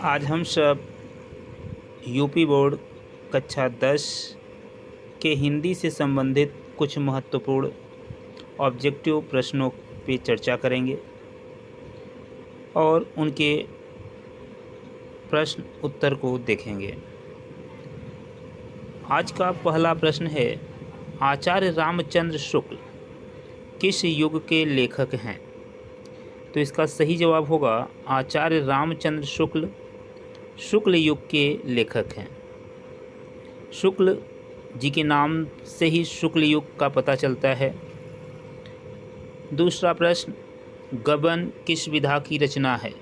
आज हम सब यूपी बोर्ड कक्षा 10 के हिंदी से संबंधित कुछ महत्वपूर्ण ऑब्जेक्टिव प्रश्नों पे चर्चा करेंगे और उनके प्रश्न उत्तर को देखेंगे। आज का पहला प्रश्न है, आचार्य रामचंद्र शुक्ल किस युग के लेखक हैं? तो इसका सही जवाब होगा आचार्य रामचंद्र शुक्ल शुक्ल युग के लेखक हैं। शुक्ल जी के नाम से ही शुक्ल युग का पता चलता है। दूसरा प्रश्न, गबन किस विधा की रचना है?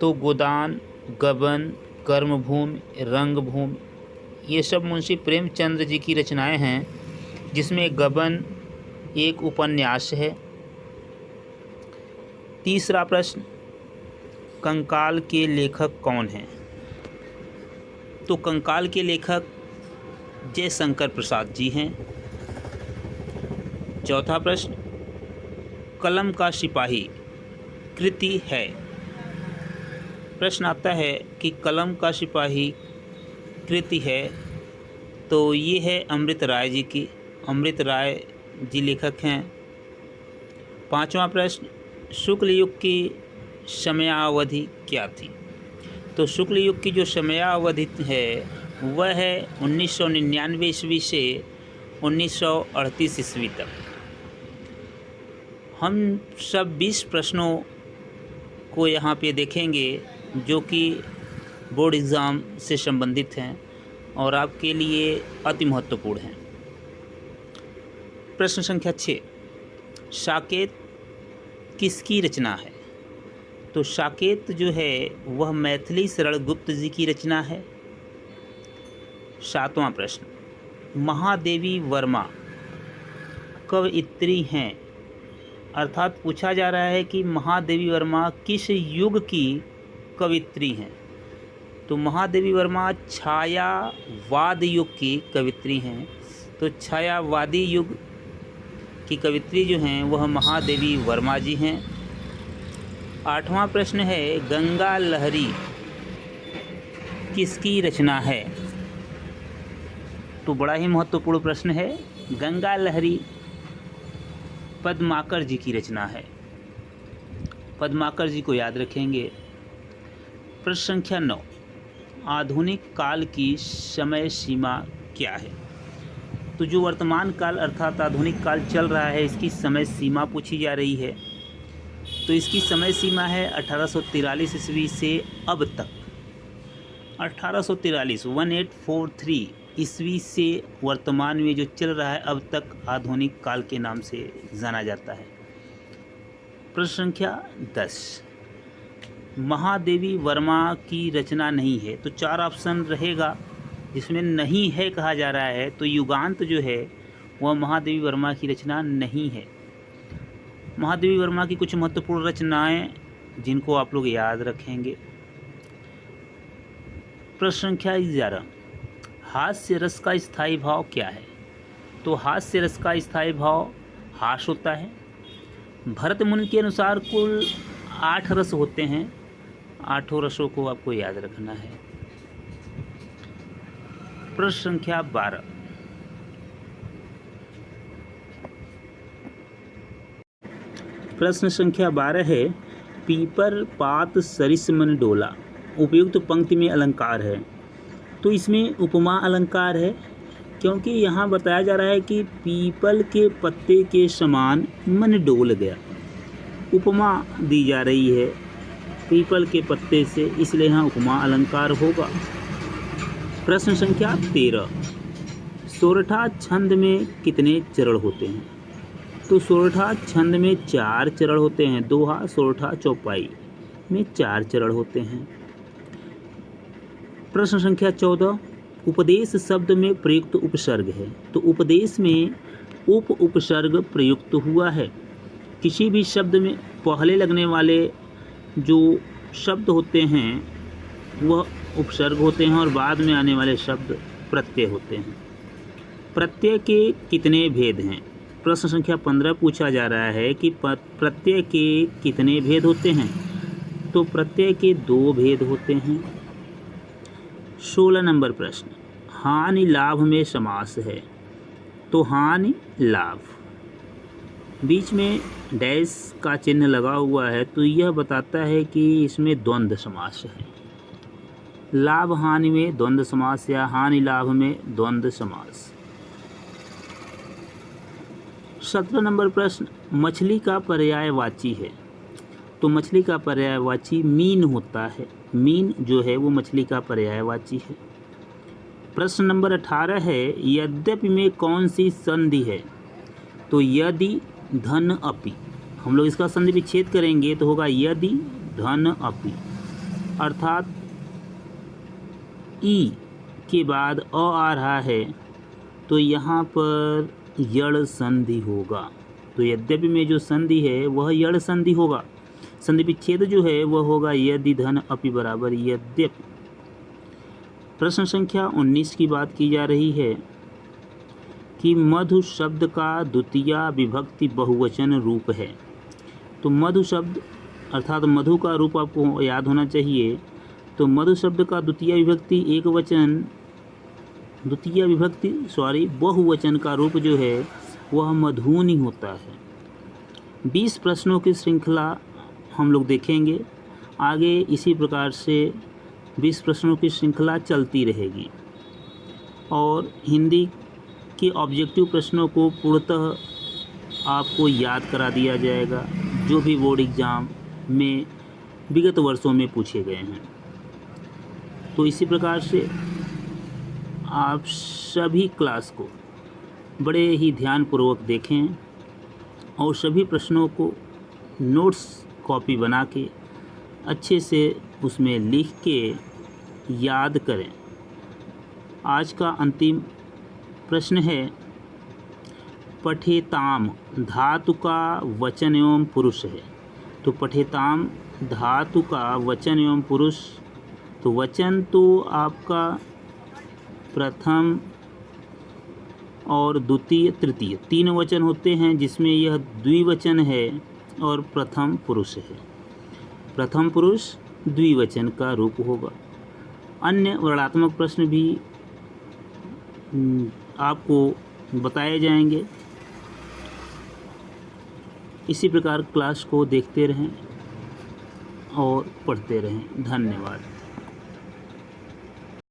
तो गोदान, गबन, कर्मभूमि, रंगभूमि ये सब मुंशी प्रेमचंद्र जी की रचनाएं हैं, जिसमें गबन एक उपन्यास है। तीसरा प्रश्न, कंकाल के लेखक कौन हैं? तो कंकाल के लेखक जयशंकर प्रसाद जी हैं। चौथा प्रश्न, कलम का सिपाही कृति है। प्रश्न आता है कि कलम का सिपाही कृति है, तो ये है अमृत राय जी की। अमृत राय जी लेखक हैं। पांचवा प्रश्न, शुक्ल युग की समयावधि क्या थी? तो शुक्ल युग की जो समयावधि है वह है 1999 ईस्वी से 1938 ईस्वी तक। हम सब 20 प्रश्नों को यहाँ पे देखेंगे जो कि बोर्ड एग्ज़ाम से संबंधित हैं और आपके लिए अति महत्वपूर्ण हैं। प्रश्न संख्या 6, साकेत किसकी रचना है? तो साकेत जो है वह मैथिली शरण गुप्त जी की रचना है। सातवां प्रश्न, महादेवी वर्मा कवयित्री हैं? अर्थात पूछा जा रहा है कि महादेवी वर्मा किस युग की कवयित्री हैं? तो महादेवी वर्मा छायावाद युग की कवयित्री हैं। तो छायावादी युग की कवयित्री जो हैं वह महादेवी वर्मा जी हैं। आठवां प्रश्न है, गंगा लहरी किसकी रचना है? तो बड़ा ही महत्वपूर्ण प्रश्न है। गंगा लहरी पद्माकर जी की रचना है। पद्माकर जी को याद रखेंगे। प्रश्न संख्या 9, आधुनिक काल की समय सीमा क्या है? तो जो वर्तमान काल अर्थात आधुनिक काल चल रहा है, इसकी समय सीमा पूछी जा रही है। तो इसकी समय सीमा है 1843 ईस्वी से अब तक। 1843 ईस्वी से वर्तमान में जो चल रहा है अब तक आधुनिक काल के नाम से जाना जाता है। प्रश्न संख्या 10, महादेवी वर्मा की रचना नहीं है। तो 4 ऑप्शन रहेगा जिसमें नहीं है कहा जा रहा है। तो युगांत जो है वह महादेवी वर्मा की रचना नहीं है। महादेवी वर्मा की कुछ महत्वपूर्ण रचनाएं जिनको आप लोग याद रखेंगे। प्रश्न संख्या 11, हास्य रस का स्थायी भाव क्या है? तो हास्य रस का स्थायी भाव हास होता है। भरत मुनि के अनुसार कुल 8 रस होते हैं। 8 रसों को आपको याद रखना है। प्रश्न संख्या 12, प्रश्न संख्या 12 है, पीपर पात सरिस मन डोला उपयुक्त पंक्ति में अलंकार है। तो इसमें उपमा अलंकार है, क्योंकि यहाँ बताया जा रहा है कि पीपल के पत्ते के समान मन डोल गया। उपमा दी जा रही है पीपल के पत्ते से, इसलिए यहाँ उपमा अलंकार होगा। प्रश्न संख्या 13, सोरठा छंद में कितने चरण होते हैं? तो सोरठा छंद में 4 चरण होते हैं। दोहा, सोरठा, चौपाई में 4 चरण होते हैं। प्रश्न संख्या 14, उपदेश शब्द में प्रयुक्त उपसर्ग है। तो उपदेश में उपसर्ग प्रयुक्त हुआ है। किसी भी शब्द में पहले लगने वाले जो शब्द होते हैं वह उपसर्ग होते हैं और बाद में आने वाले शब्द प्रत्यय होते हैं। प्रत्यय के कितने भेद हैं? प्रश्न संख्या 15 पूछा जा रहा है कि प्रत्यय के कितने भेद होते हैं? तो प्रत्यय के दो भेद होते हैं। 16 नंबर प्रश्न, हानि लाभ में समास है, तो हानि लाभ, बीच में डैश का चिन्ह लगा हुआ है, तो यह बताता है कि इसमें द्वंद्व समास है। लाभ हानि में द्वंद्व समास या हानि लाभ में द्वंद्व समास। 17 नंबर प्रश्न, मछली का पर्यायवाची है, तो मछली का पर्यायवाची मीन होता है। मीन जो है वो मछली का पर्यायवाची है। प्रश्न नंबर 18 है, यद्यपि में कौन सी संधि है, तो यदि धन अपि। हम लोग इसका संधि विच्छेद करेंगे तो होगा यदि धन अपि, अर्थात ई के बाद अ आ रहा है तो यहाँ पर यड़ संधि होगा। तो यद्यपि में जो संधि है वह यड़ संधि होगा। संधि विच्छेद जो है वह होगा यदि धन अपि बराबर यद्यपि। प्रश्न संख्या 19 की बात की जा रही है कि मधु शब्द का द्वितीय विभक्ति बहुवचन रूप है। तो मधु शब्द अर्थात मधु का रूप आपको याद होना चाहिए। तो मधु शब्द का द्वितीय विभक्ति बहुवचन का रूप जो है वह मधुनी होता है। 20 प्रश्नों की श्रृंखला हम लोग देखेंगे। आगे इसी प्रकार से 20 प्रश्नों की श्रृंखला चलती रहेगी और हिंदी के ऑब्जेक्टिव प्रश्नों को पूर्णतः आपको याद करा दिया जाएगा, जो भी बोर्ड एग्ज़ाम में विगत वर्षों में पूछे गए हैं। तो इसी प्रकार से आप सभी क्लास को बड़े ही ध्यानपूर्वक देखें और सभी प्रश्नों को नोट्स कॉपी बना के अच्छे से उसमें लिख के याद करें। आज का अंतिम प्रश्न है, पठेताम धातु का वचन एवं पुरुष है। तो पठेताम धातु का वचन एवं पुरुष, तो वचन तो आपका प्रथम और द्वितीय तृतीय 3 वचन होते हैं, जिसमें यह द्विवचन है और प्रथम पुरुष है। प्रथम पुरुष द्विवचन का रूप होगा। अन्य वर्णात्मक प्रश्न भी आपको बताए जाएंगे। इसी प्रकार क्लास को देखते रहें और पढ़ते रहें। धन्यवाद।